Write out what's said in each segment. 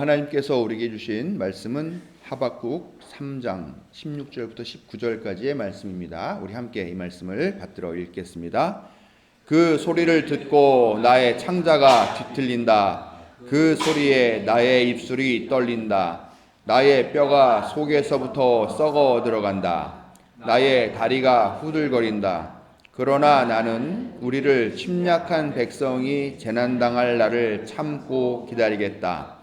하나님께서 우리에게 주신 말씀은 하박국 3장 16절부터 19절까지의 말씀입니다. 우리 함께 이 말씀을 받들어 읽겠습니다. 그 소리를 듣고 나의 창자가 뒤틀린다. 그 소리에 나의 입술이 떨린다. 나의 뼈가 속에서부터 썩어 들어간다. 나의 다리가 후들거린다. 그러나 나는 우리를 침략한 백성이 재난당할 날을 참고 기다리겠다.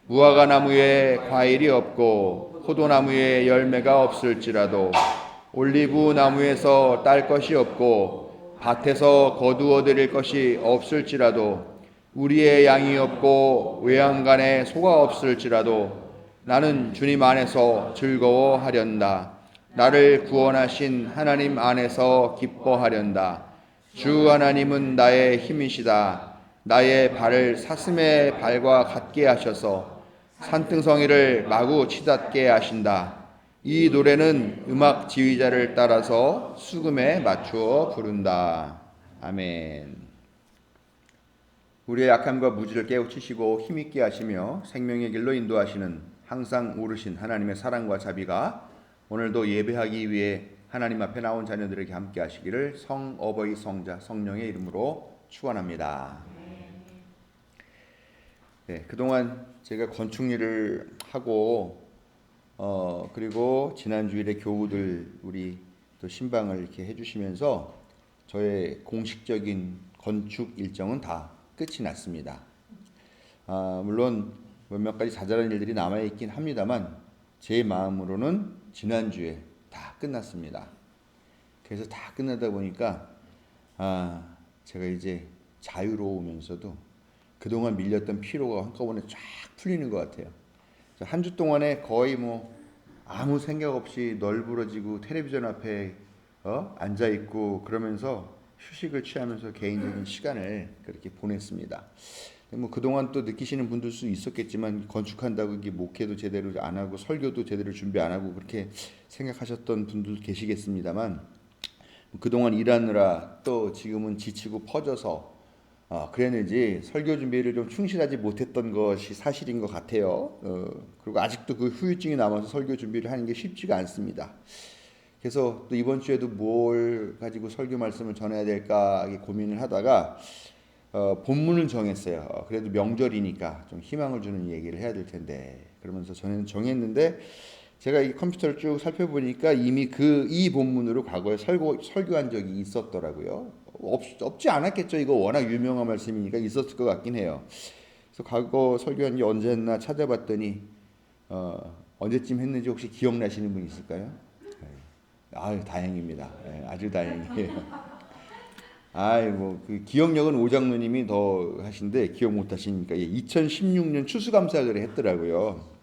무화과 나무에 과일이 없고 포도나무에 열매가 없을지라도 올리브 나무에서 딸 것이 없고 밭에서 거두어 드릴 것이 없을지라도 우리의 양이 없고 외양간에 소가 없을지라도 나는 주님 안에서 즐거워하련다. 나를 구원하신 하나님 안에서 기뻐하련다. 주 하나님은 나의 힘이시다. 나의 발을 사슴의 발과 같게 하셔서 산등성이를 마구 치닫게 하신다. 이 노래는 음악 지휘자를 따라서 수금에 맞추어 부른다. 아멘. 우리의 약함과 무지를 깨우치시고 힘있게 하시며 생명의 길로 인도하시는 항상 오르신 하나님의 사랑과 자비가 오늘도 예배하기 위해 하나님 앞에 나온 자녀들에게 함께 하시기를 성 어버이 성자 성령의 이름으로 축원합니다. 네, 그동안 제가 건축 일을 하고 그리고 지난 주일에 교우들 우리 또 신방을 이렇게 해주시면서 저의 공식적인 건축 일정은 다 끝이 났습니다. 물론 몇몇 가지 자잘한 일들이 남아 있긴 합니다만 제 마음으로는 지난주에 다 끝났습니다. 그래서 다 끝나다 보니까 제가 이제 자유로우면서도 그동안 밀렸던 피로가 한꺼번에 쫙 풀리는 것 같아요. 한 주 동안에 거의 아무 생각 없이 널브러지고 텔레비전 앞에 앉아 있고 그러면서 휴식을 취하면서 개인적인 시간을 그렇게 보냈습니다. 그동안 또 느끼시는 분들 수 있었겠지만 건축한다고 이게 목회도 제대로 안 하고 설교도 제대로 준비 안 하고 그렇게 생각하셨던 분들 계시겠습니다만 그동안 일하느라 또 지금은 지치고 퍼져서 그랬는지 설교 준비를 좀 충실하지 못했던 것이 사실인 것 같아요. 그리고 아직도 그 후유증이 남아서 설교 준비를 하는 게 쉽지가 않습니다. 그래서 또 이번 주에도 뭘 가지고 설교 말씀을 전해야 될까 고민을 하다가 본문을 정했어요. 그래도 명절이니까 좀 희망을 주는 얘기를 해야 될 텐데 그러면서 저는 정했는데 제가 이 컴퓨터를 쭉 살펴보니까 이미 이 본문으로 과거에 설교한 적이 있었더라고요. 없지 않았겠죠. 이거 워낙 유명한 말씀이니까 있었을 것 같긴 해요. 그래서 과거 설교한 게 언제 했나 찾아봤더니 언제쯤 했는지 혹시 기억나시는 분 있을까요? 아유 다행입니다. 아주 다행이에요. 그 기억력은 오장로님이 더 하신데 기억 못 하시니까 2016년 추수감사절에 했더라고요.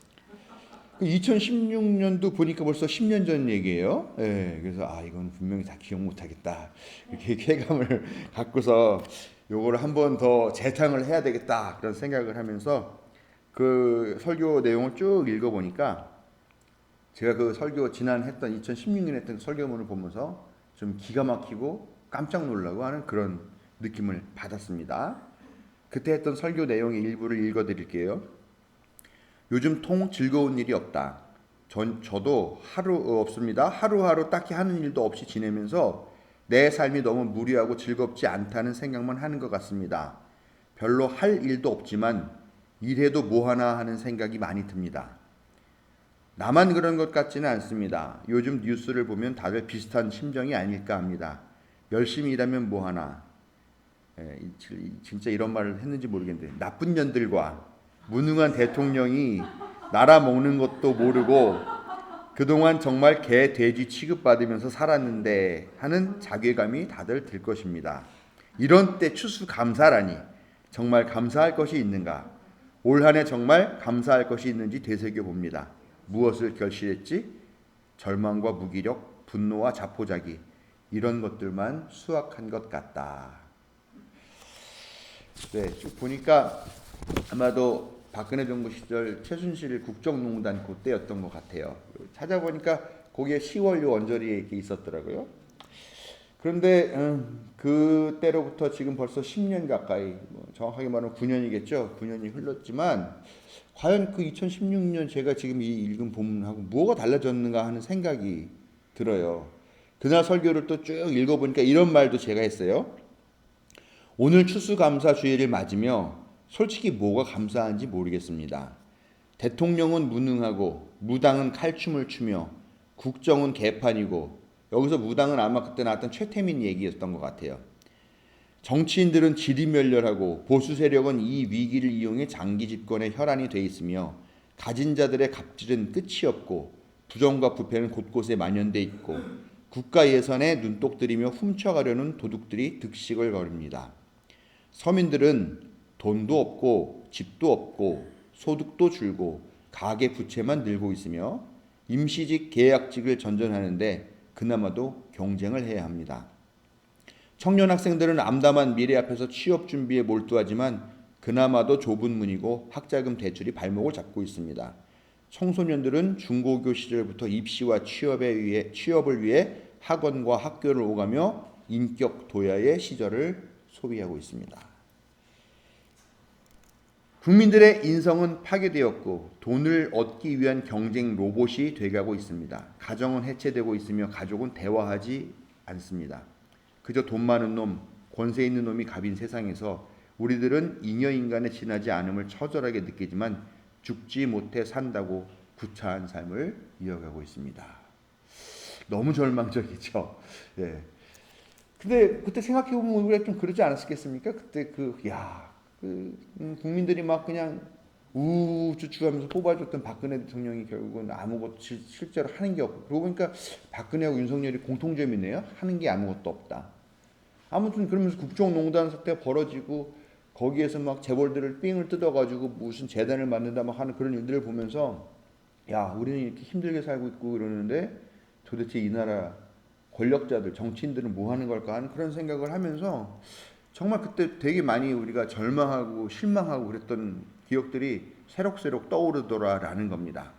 2016년도 보니까 벌써 10년 전 얘기예요. 그래서 이건 분명히 다 기억 못 하겠다. 이렇게 쾌감을 갖고서 요거를 한 번 더 재탕을 해야 되겠다. 그런 생각을 하면서 그 설교 내용을 쭉 읽어보니까 제가 그 설교 지난 했던 2016년에 했던 설교문을 보면서 좀 기가 막히고 깜짝 놀라고 하는 그런 느낌을 받았습니다. 그때 했던 설교 내용의 일부를 읽어드릴게요. 요즘 통 즐거운 일이 없다. 저도 하루 없습니다. 하루하루 딱히 하는 일도 없이 지내면서 내 삶이 너무 무리하고 즐겁지 않다는 생각만 하는 것 같습니다. 별로 할 일도 없지만 일해도 뭐하나 하는 생각이 많이 듭니다. 나만 그런 것 같지는 않습니다. 요즘 뉴스를 보면 다들 비슷한 심정이 아닐까 합니다. 열심히 일하면 뭐하나. 진짜 이런 말을 했는지 모르겠는데 나쁜 년들과 무능한 대통령이 나라 먹는 것도 모르고 그동안 정말 개, 돼지 취급받으면서 살았는데 하는 자괴감이 다들 들 것입니다. 이런 때 추수감사라니 정말 감사할 것이 있는가? 올 한 해 정말 감사할 것이 있는지 되새겨봅니다. 무엇을 결실했지? 절망과 무기력, 분노와 자포자기 이런 것들만 수확한 것 같다. 쭉 보니까 아마도 박근혜 정부 시절 최순실 국정농단 그때였던 것 같아요. 찾아보니까 거기에 10월 원절이 이렇게 있었더라고요. 그런데 그때로부터 지금 벌써 10년 가까이, 정확하게 말하면 9년이겠죠. 9년이 흘렀지만 과연 그 2016년 제가 지금 이 읽은 본문하고 뭐가 달라졌는가 하는 생각이 들어요. 그날 설교를 또 쭉 읽어보니까 이런 말도 제가 했어요. 오늘 추수감사주의를 맞으며 솔직히 뭐가 감사한지 모르겠습니다. 대통령은 무능하고 무당은 칼춤을 추며 국정은 개판이고, 여기서 무당은 아마 그때 나왔던 최태민 얘기였던 것 같아요. 정치인들은 지리멸렬하고 보수 세력은 이 위기를 이용해 장기 집권의 혈안이 돼 있으며 가진 자들의 갑질은 끝이 없고 부정과 부패는 곳곳에 만연돼 있고 국가 예산에 눈독 들이며 훔쳐가려는 도둑들이 득식을 거립니다. 서민들은 돈도 없고 집도 없고 소득도 줄고 가계 부채만 늘고 있으며 임시직 계약직을 전전하는데 그나마도 경쟁을 해야 합니다. 청년 학생들은 암담한 미래 앞에서 취업 준비에 몰두하지만 그나마도 좁은 문이고 학자금 대출이 발목을 잡고 있습니다. 청소년들은 중고교 시절부터 입시와 취업을 위해 학원과 학교를 오가며 인격 도야의 시절을 소비하고 있습니다. 국민들의 인성은 파괴되었고 돈을 얻기 위한 경쟁 로봇이 돼가고 있습니다. 가정은 해체되고 있으며 가족은 대화하지 않습니다. 그저 돈 많은 놈, 권세 있는 놈이 갑인 세상에서 우리들은 잉여인간에 지나지 않음을 처절하게 느끼지만 죽지 못해 산다고 구차한 삶을 이어가고 있습니다. 너무 절망적이죠. 예. 근데 그때 생각해보면 우리가 좀 그러지 않았겠습니까? 그때 국민들이 막 그냥 우쭈쭈하면서 뽑아줬던 박근혜 대통령이 결국은 아무것도 실제로 하는 게 없고, 그러고 보니까 박근혜하고 윤석열이 공통점이 있네요. 하는 게 아무것도 없다. 아무튼 그러면서 국정농단 사태가 벌어지고 거기에서 막 재벌들을 삥을 뜯어가지고 무슨 재단을 만든다 막 하는 그런 일들을 보면서, 야, 우리는 이렇게 힘들게 살고 있고 이러는데 도대체 이 나라 권력자들, 정치인들은 뭐 하는 걸까 하는 그런 생각을 하면서 정말 그때 되게 많이 우리가 절망하고 실망하고 그랬던 기억들이 새록새록 떠오르더라라는 겁니다.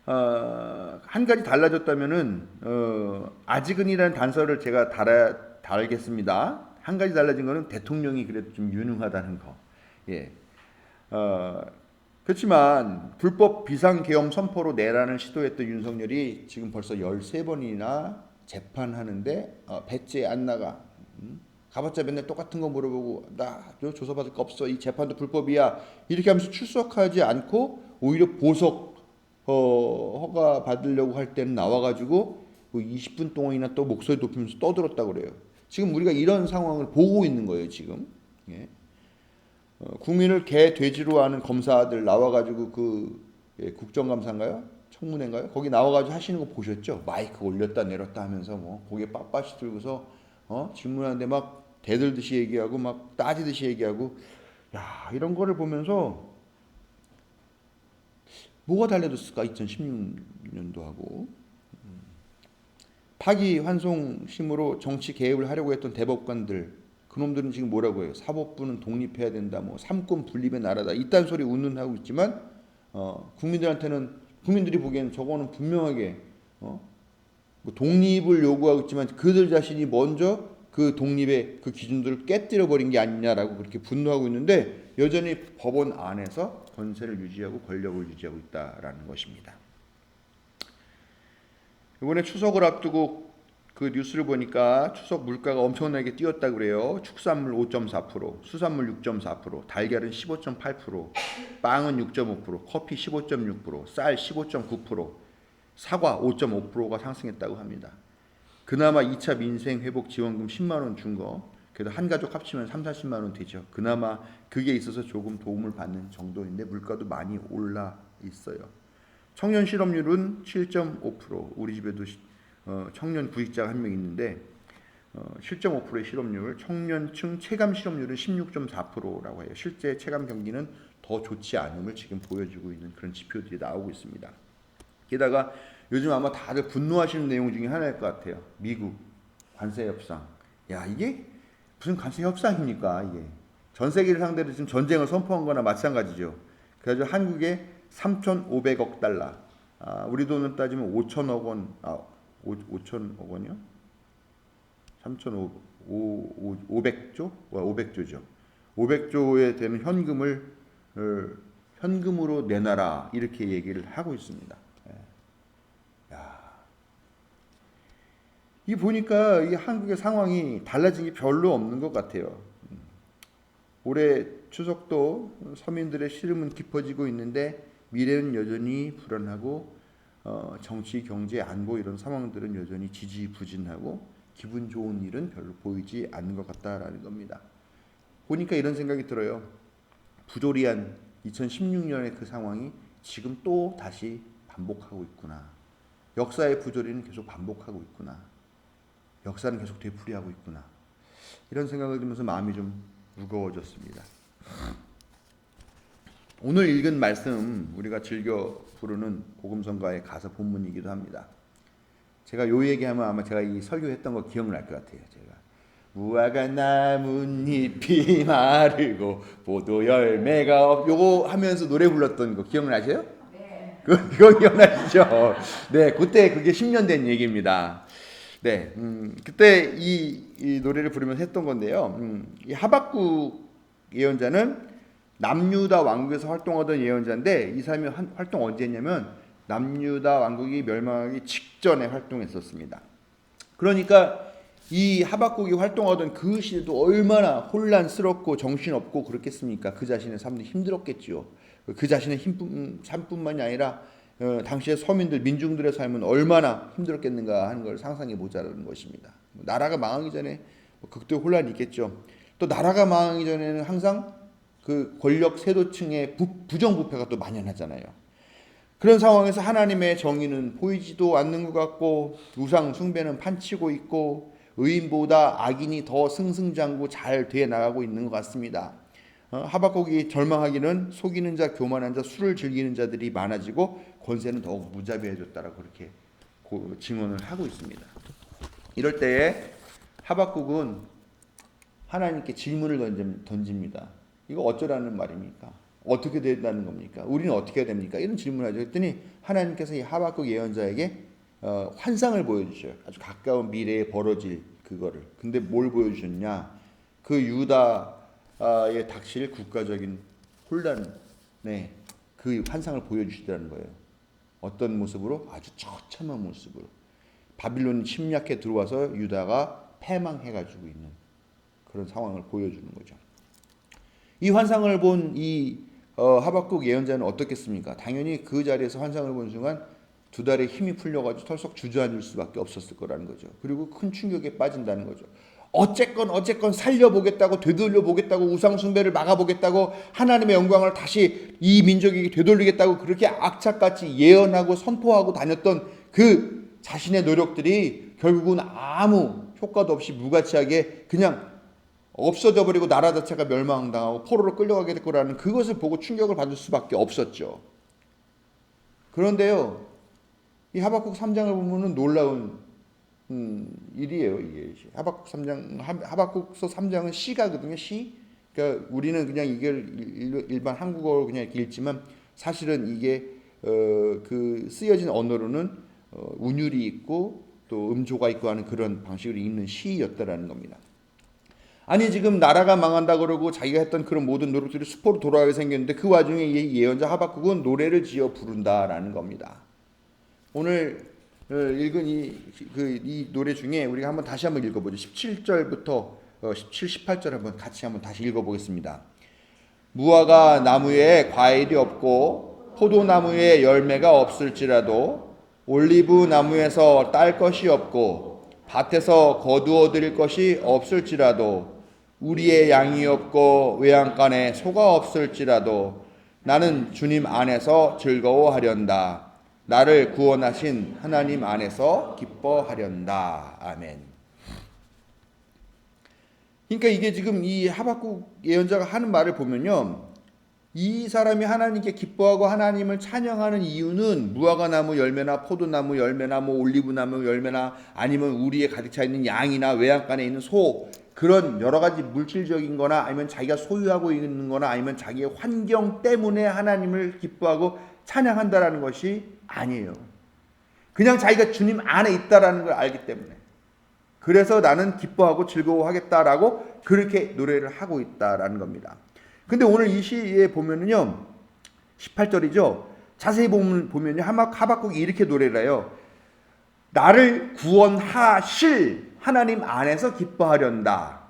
한 가지 달라졌다면은 아직은이라는 단서를 제가 달겠습니다. 한 가지 달라진 거는 대통령이 그래도 좀 유능하다는 거. 예. 그렇지만 불법 비상계엄 선포로 내란을 시도했던 윤석열이 지금 벌써 13번이나 재판하는데 배째 안 나가. 가봤자 맨날 똑같은 거 물어보고 나 조사받을 거 없어, 이 재판도 불법이야, 이렇게 하면서 출석하지 않고 오히려 보석 허가 받으려고 할 때는 나와가지고 20분 동안이나 또 목소리 높이면서 떠들었다고 그래요. 지금 우리가 이런 상황을 보고 있는 거예요 지금. 예. 국민을 개 돼지로 하는 검사들 나와가지고 국정감사인가요? 청문회인가요? 거기 나와가지고 하시는 거 보셨죠? 마이크 올렸다 내렸다 하면서 고개 빳빳이 들고서 질문하는데 막 대들듯이 얘기하고 막 따지듯이 얘기하고, 야, 이런 거를 보면서 뭐가 달라졌을까 2016년도하고. 파기환송심으로 정치 개입을 하려고 했던 대법관들, 그놈들은 지금 뭐라고 해요? 사법부는 독립해야 된다, 삼권 분립의 나라다, 이딴 소리 운운하고 있지만 국민들이 보기에는 저거는 분명하게 독립을 요구하고 있지만 그들 자신이 먼저 그 독립의 그 기준들을 깨뜨려 버린 게 아니냐라고 그렇게 분노하고 있는데 여전히 법원 안에서 권세를 유지하고 권력을 유지하고 있다라는 것입니다. 이번에 추석을 앞두고 그 뉴스를 보니까 추석 물가가 엄청나게 뛰었다 그래요. 축산물 5.4%, 수산물 6.4%, 달걀은 15.8%, 빵은 6.5%, 커피 15.6%, 쌀 15.9%, 사과 5.5%가 상승했다고 합니다. 그나마 2차 민생 회복 지원금 10만 원 준 거, 그래도 한 가족 합치면 3, 40만 원 되죠. 그나마 그게 있어서 조금 도움을 받는 정도인데 물가도 많이 올라 있어요. 청년 실업률은 7.5%, 우리 집에도 청년 구직자가 한 명 있는데 7.5%의 실업률, 청년층 체감 실업률은 16.4%라고 해요. 실제 체감 경기는 더 좋지 않음을 지금 보여주고 있는 그런 지표들이 나오고 있습니다. 게다가 요즘 아마 다들 분노하시는 내용 중에 하나일 것 같아요. 미국 관세 협상. 야, 이게 무슨 관세 협상입니까? 이게 전 세계를 상대로 지금 전쟁을 선포한 거나 마찬가지죠. 그래서 한국에 3,500억 달러, 우리 돈으로 따지면 5천억 원, 5천억 원이요? 3,500조? 500조죠. 500조에 되는 현금을 현금으로 내놔라 이렇게 얘기를 하고 있습니다. 야, 이 보니까 이 한국의 상황이 달라진 게 별로 없는 것 같아요. 올해 추석도 서민들의 시름은 깊어지고 있는데 미래는 여전히 불안하고 정치, 경제, 안보 이런 상황들은 여전히 지지부진하고 기분 좋은 일은 별로 보이지 않는 것 같다라는 겁니다. 보니까 이런 생각이 들어요. 부조리한 2016년의 그 상황이 지금 또 다시 반복하고 있구나. 역사의 부조리는 계속 반복하고 있구나. 역사는 계속 되풀이하고 있구나. 이런 생각을 들면서 마음이 좀 무거워졌습니다. 오늘 읽은 말씀 우리가 즐겨 부르는 복음성가의 가사 본문이기도 합니다. 제가 요 얘기하면 아마 제가 이 설교했던 거 기억날 것 같아요. 제가 무화과 나뭇잎이 마르고 보도 열매가 요거 하면서 노래 불렀던 거 기억나세요? 네. 그거 기억나시죠? 네, 그때 그게 10년 된 얘기입니다. 네, 그때 이 노래를 부르면서 했던 건데요. 이 하박국 예언자는 남유다 왕국에서 활동하던 예언자인데 이 사람이 활동 언제 했냐면 남유다 왕국이 멸망하기 직전에 활동했었습니다. 그러니까 이 하박국이 활동하던 그 시대도 얼마나 혼란스럽고 정신없고 그렇겠습니까? 그 자신의 삶도 힘들었겠지요. 그 자신의 삶뿐만이 아니라 당시의 서민들, 민중들의 삶은 얼마나 힘들었겠는가 하는 걸 상상해 보자는 것입니다. 나라가 망하기 전에 극도의 혼란이 있겠죠. 또 나라가 망하기 전에는 항상 그 권력 세도층의 부정부패가 또 만연하잖아요. 그런 상황에서 하나님의 정의는 보이지도 않는 것 같고 우상 숭배는 판치고 있고 의인보다 악인이 더 승승장구 잘 돼 나가고 있는 것 같습니다. 하박국이 절망하기는 속이는 자, 교만한 자, 술을 즐기는 자들이 많아지고 권세는 더욱 무자비해졌다라고 그렇게 증언을 하고 있습니다. 이럴 때에 하박국은 하나님께 질문을 던집니다. 이거 어쩌라는 말입니까? 어떻게 된다는 겁니까? 우리는 어떻게 해야 됩니까? 이런 질문을 하죠. 그랬더니 하나님께서 이 하박국 예언자에게 환상을 보여주셔요. 아주 가까운 미래에 벌어질 그거를. 근데 뭘 보여주셨냐? 그 유다에 닥칠 국가적인 혼란에 그 환상을 보여주시더라는 거예요. 어떤 모습으로? 아주 처참한 모습으로. 바빌론이 침략해 들어와서 유다가 패망해가지고 있는 그런 상황을 보여주는 거죠. 이 환상을 본 이 하박국 예언자는 어떻겠습니까? 당연히 그 자리에서 환상을 본 순간 두 다리에 힘이 풀려가지고 털썩 주저앉을 수밖에 없었을 거라는 거죠. 그리고 큰 충격에 빠진다는 거죠. 어쨌건 살려보겠다고 되돌려보겠다고 우상숭배를 막아보겠다고 하나님의 영광을 다시 이 민족에게 되돌리겠다고 그렇게 악착같이 예언하고 선포하고 다녔던 그 자신의 노력들이 결국은 아무 효과도 없이 무가치하게 그냥 없어져 버리고 나라 자체가 멸망당하고 포로로 끌려가게 될 거라는 그것을 보고 충격을 받을 수밖에 없었죠. 그런데요, 이 하박국 3장을 보면은 놀라운 일이에요. 이게 하박국서 3장은 시가거든요. 시. 그러니까 우리는 그냥 이걸 일반 한국어로 그냥 이렇게 읽지만 사실은 이게 그 쓰여진 언어로는 운율이 있고 또 음조가 있고 하는 그런 방식으로 읽는 시였다라는 겁니다. 아니 지금 나라가 망한다 그러고 자기가 했던 그런 모든 노력들이 수포로 돌아가게 생겼는데 그 와중에 이 예언자 하박국은 노래를 지어 부른다라는 겁니다. 오늘 읽은 이 노래 중에 우리가 다시 한번 읽어보죠. 17절부터 17, 18절 같이 다시 읽어보겠습니다. 무화과 나무에 과일이 없고 포도나무에 열매가 없을지라도 올리브 나무에서 딸 것이 없고 밭에서 거두어 드릴 것이 없을지라도 우리의 양이 없고 외양간에 소가 없을지라도 나는 주님 안에서 즐거워하련다. 나를 구원하신 하나님 안에서 기뻐하련다. 아멘. 그러니까 이게 지금 이 하박국 예언자가 하는 말을 보면요, 이 사람이 하나님께 기뻐하고 하나님을 찬양하는 이유는 무화과나무 열매나 포도나무 열매나 올리브나무 열매나 아니면 우리에 가득 차 있는 양이나 외양간에 있는 소, 그런 여러 가지 물질적인 거나 아니면 자기가 소유하고 있는 거나 아니면 자기의 환경 때문에 하나님을 기뻐하고 찬양한다라는 것이 아니에요. 그냥 자기가 주님 안에 있다라는 걸 알기 때문에. 그래서 나는 기뻐하고 즐거워하겠다라고 그렇게 노래를 하고 있다라는 겁니다. 근데 오늘 이 시에 보면은요, 18절이죠. 자세히 보면요, 하박국이 이렇게 노래를 해요. 나를 구원하실 하나님 안에서 기뻐하련다.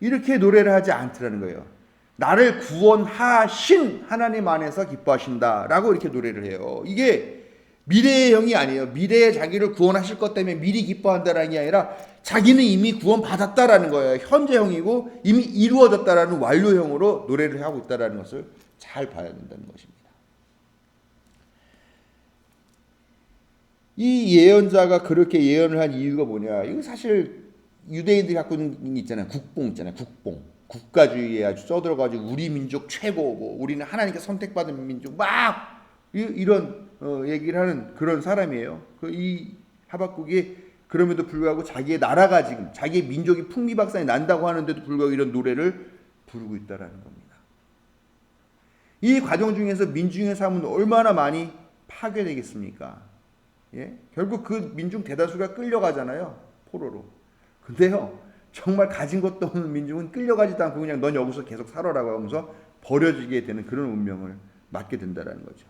이렇게 노래를 하지 않더라는 거예요. 나를 구원하신 하나님 안에서 기뻐하신다라고 이렇게 노래를 해요. 이게 미래의 형이 아니에요. 미래에 자기를 구원하실 것 때문에 미리 기뻐한다라는 게 아니라 자기는 이미 구원받았다라는 거예요. 현재형이고 이미 이루어졌다라는 완료형으로 노래를 하고 있다라는 것을 잘 봐야 된다는 것입니다. 이 예언자가 그렇게 예언을 한 이유가 뭐냐? 이거 사실 유대인들이 갖고 있는 게 있잖아요. 국뽕 있잖아요. 국뽕. 국가주의에 아주 쩌들어가지고 우리 민족 최고, 뭐 우리는 하나님께 선택받은 민족, 막 이런 얘기를 하는 그런 사람이에요. 이 하박국이 그럼에도 불구하고 자기의 나라가 지금 자기의 민족이 풍비박산이 난다고 하는데도 불구하고 이런 노래를 부르고 있다라는 겁니다. 이 과정 중에서 민중의 삶은 얼마나 많이 파괴되겠습니까? 예? 결국 그 민중 대다수가 끌려가잖아요. 포로로. 근데요, 정말 가진 것도 없는 민중은 끌려가지도 않고 그냥 넌 여기서 계속 살아라고 하면서 버려지게 되는 그런 운명을 맞게 된다는 거죠.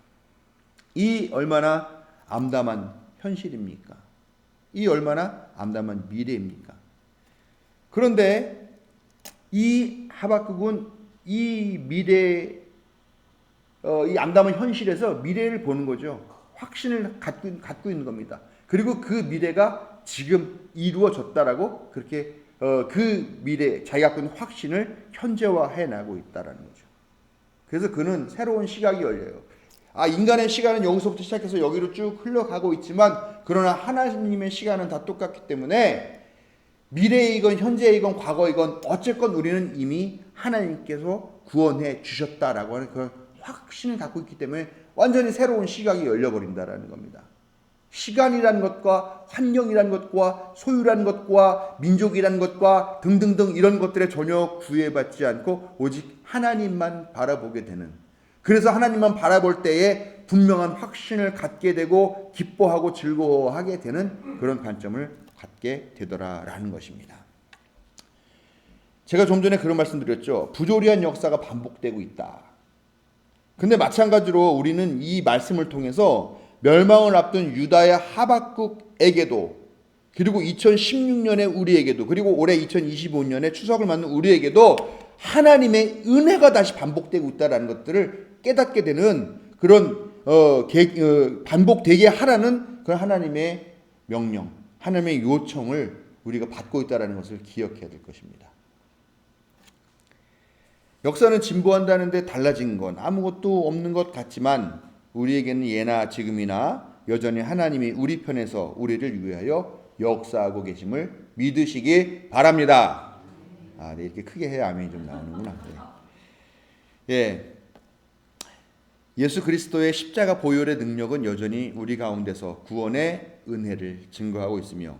이 얼마나 암담한 현실입니까? 이 얼마나 암담한 미래입니까? 그런데 이 하박국은 이 미래, 이 암담한 현실에서 미래를 보는 거죠. 확신을 갖고 있는 겁니다. 그리고 그 미래가 지금 이루어졌다라고 그렇게 그 미래, 자기가 갖고 있는 확신을 현재화해 나가고 있다라는 거죠. 그래서 그는 새로운 시각이 열려요. 인간의 시간은 여기서부터 시작해서 여기로 쭉 흘러가고 있지만 그러나 하나님의 시간은 다 똑같기 때문에 미래이건 현재이건 과거이건 어쨌건 우리는 이미 하나님께서 구원해 주셨다라고 하는 그런 확신을 갖고 있기 때문에 완전히 새로운 시각이 열려버린다라는 겁니다. 시간이라는 것과 환경이라는 것과 소유라는 것과 민족이라는 것과 등등등 이런 것들에 전혀 구애받지 않고 오직 하나님만 바라보게 되는, 그래서 하나님만 바라볼 때에 분명한 확신을 갖게 되고 기뻐하고 즐거워하게 되는 그런 관점을 갖게 되더라라는 것입니다. 제가 좀 전에 그런 말씀 드렸죠. 부조리한 역사가 반복되고 있다. 근데 마찬가지로 우리는 이 말씀을 통해서 멸망을 앞둔 유다의 하박국에게도, 그리고 2016년에 우리에게도, 그리고 올해 2025년에 추석을 맞는 우리에게도 하나님의 은혜가 다시 반복되고 있다는 것들을 깨닫게 되는 그런 반복되게 하라는 그런 하나님의 명령, 하나님의 요청을 우리가 받고 있다는 것을 기억해야 될 것입니다. 역사는 진보한다는데 달라진 건 아무것도 없는 것 같지만 우리에게는 예나 지금이나 여전히 하나님이 우리 편에서 우리를 위하여 역사하고 계심을 믿으시기 바랍니다. 네, 이렇게 크게 해야 아멘이 좀 나오는구나. 네. 예, 예수 그리스도의 십자가 보혈의 능력은 여전히 우리 가운데서 구원의 은혜를 증거하고 있으며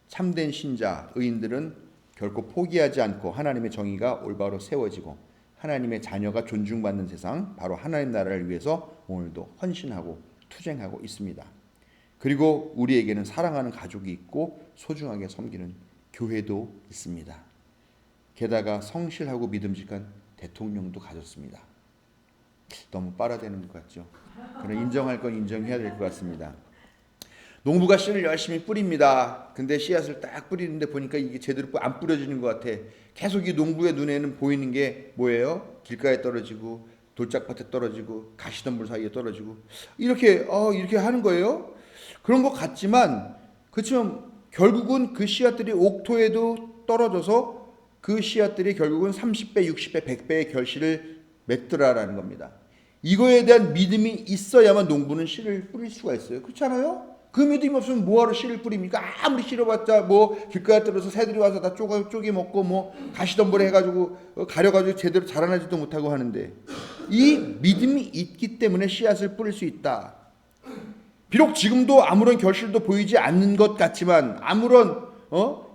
참된 신자, 의인들은 결코 포기하지 않고 하나님의 정의가 올바로 세워지고 하나님의 자녀가 존중받는 세상, 바로 하나님 나라를 위해서 오늘도 헌신하고 투쟁하고 있습니다. 그리고 우리에게는 사랑하는 가족이 있고 소중하게 섬기는 교회도 있습니다. 게다가 성실하고 믿음직한 대통령도 가졌습니다. 너무 빨아대는 것 같죠? 그럼 인정할 건 인정해야 될 것 같습니다. 농부가 씨를 열심히 뿌립니다. 근데 씨앗을 딱 뿌리는데 보니까 이게 제대로 안 뿌려지는 것 같아. 계속 이 농부의 눈에는 보이는 게 뭐예요? 길가에 떨어지고 돌짝밭에 떨어지고 가시덤불 사이에 떨어지고 이렇게 하는 거예요. 그런 것 같지만 그렇지만 결국은 그 씨앗들이 옥토에도 떨어져서 그 씨앗들이 결국은 30배, 60배, 100배의 결실을 맺더라라는 겁니다. 이거에 대한 믿음이 있어야만 농부는 씨를 뿌릴 수가 있어요. 그렇지 않아요? 그 믿음이 없으면 뭐하러 씨를 뿌립니까? 아무리 씨려봤자 뭐 길가에 떨어서 새들이 와서 다 쪼개 먹고 뭐 가시덤불에 해가지고 가려가지고 제대로 자라나지도 못하고 하는데 이 믿음이 있기 때문에 씨앗을 뿌릴 수 있다. 비록 지금도 아무런 결실도 보이지 않는 것 같지만 아무런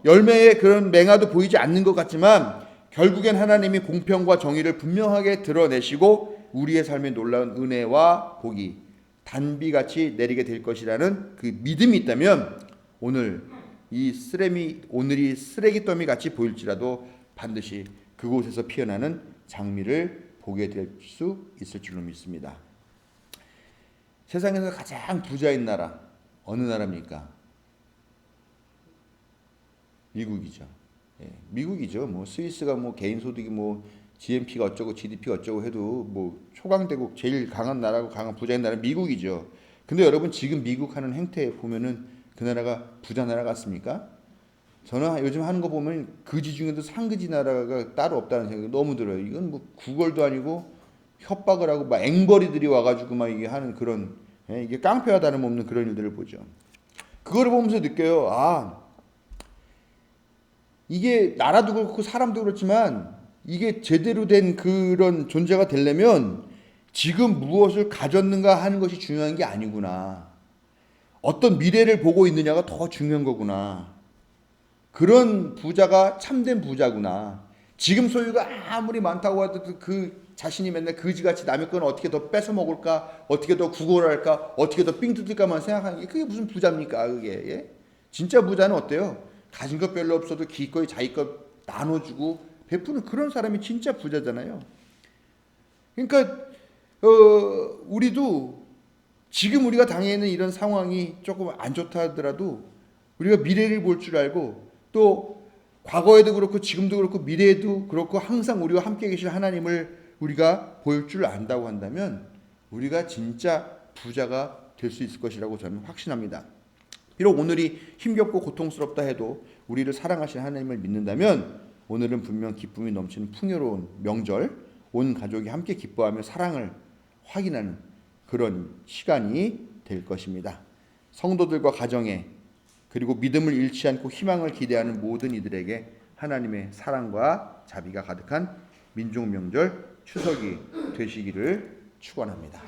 열매의 그런 맹아도 보이지 않는 것 같지만 결국엔 하나님이 공평과 정의를 분명하게 드러내시고 우리의 삶에 놀라운 은혜와 복이 단비같이 내리게 될 것이라는 그 믿음이 있다면 오늘이 쓰레기 더미 같이 보일지라도 반드시 그곳에서 피어나는 장미를 보게 될 수 있을 줄로 믿습니다. 세상에서 가장 부자인 나라 어느 나라입니까? 미국이죠. 예, 미국이죠. 뭐 스위스가 뭐 개인 소득이 뭐 GNP가 어쩌고 GDP가 어쩌고 해도 뭐 초강대국 제일 강한 나라고 강한 부자인 나라는 미국이죠. 근데 여러분 지금 미국 하는 행태 보면은 그 나라가 부자 나라 같습니까? 저는 요즘 하는 거 보면 그지 중에도 상그지 나라가 따로 없다는 생각이 너무 들어요. 이건 뭐 구걸도 아니고 협박을 하고 막 앵벌이들이 와가지고 막 이게 하는 그런 이게 깡패와 다름없는 그런 일들을 보죠. 그거를 보면서 느껴요. 아, 이게 나라도 그렇고 사람도 그렇지만 이게 제대로 된 그런 존재가 되려면 지금 무엇을 가졌는가 하는 것이 중요한 게 아니구나. 어떤 미래를 보고 있느냐가 더 중요한 거구나. 그런 부자가 참된 부자구나. 지금 소유가 아무리 많다고 하더라도 그 자신이 맨날 그지같이 남의 건 어떻게 더 뺏어 먹을까, 어떻게 더 구걸할까, 어떻게 더 삥 뜯을까만 생각하는 게 그게 무슨 부자입니까? 그게 예? 진짜 부자는 어때요? 가진 것 별로 없어도 기꺼이 자기 것 나눠주고 베푸는 그런 사람이 진짜 부자잖아요. 그러니까 우리도 지금 우리가 당해 있는 이런 상황이 조금 안 좋다 하더라도 우리가 미래를 볼 줄 알고 또 과거에도 그렇고 지금도 그렇고 미래에도 그렇고 항상 우리와 함께 계실 하나님을 우리가 볼 줄 안다고 한다면 우리가 진짜 부자가 될 수 있을 것이라고 저는 확신합니다. 비록 오늘이 힘겹고 고통스럽다 해도 우리를 사랑하시는 하나님을 믿는다면 오늘은 분명 기쁨이 넘치는 풍요로운 명절, 온 가족이 함께 기뻐하며 사랑을 확인하는 그런 시간이 될 것입니다. 성도들과 가정에 그리고 믿음을 잃지 않고 희망을 기대하는 모든 이들에게 하나님의 사랑과 자비가 가득한 민족 명절 추석이 되시기를 축원합니다.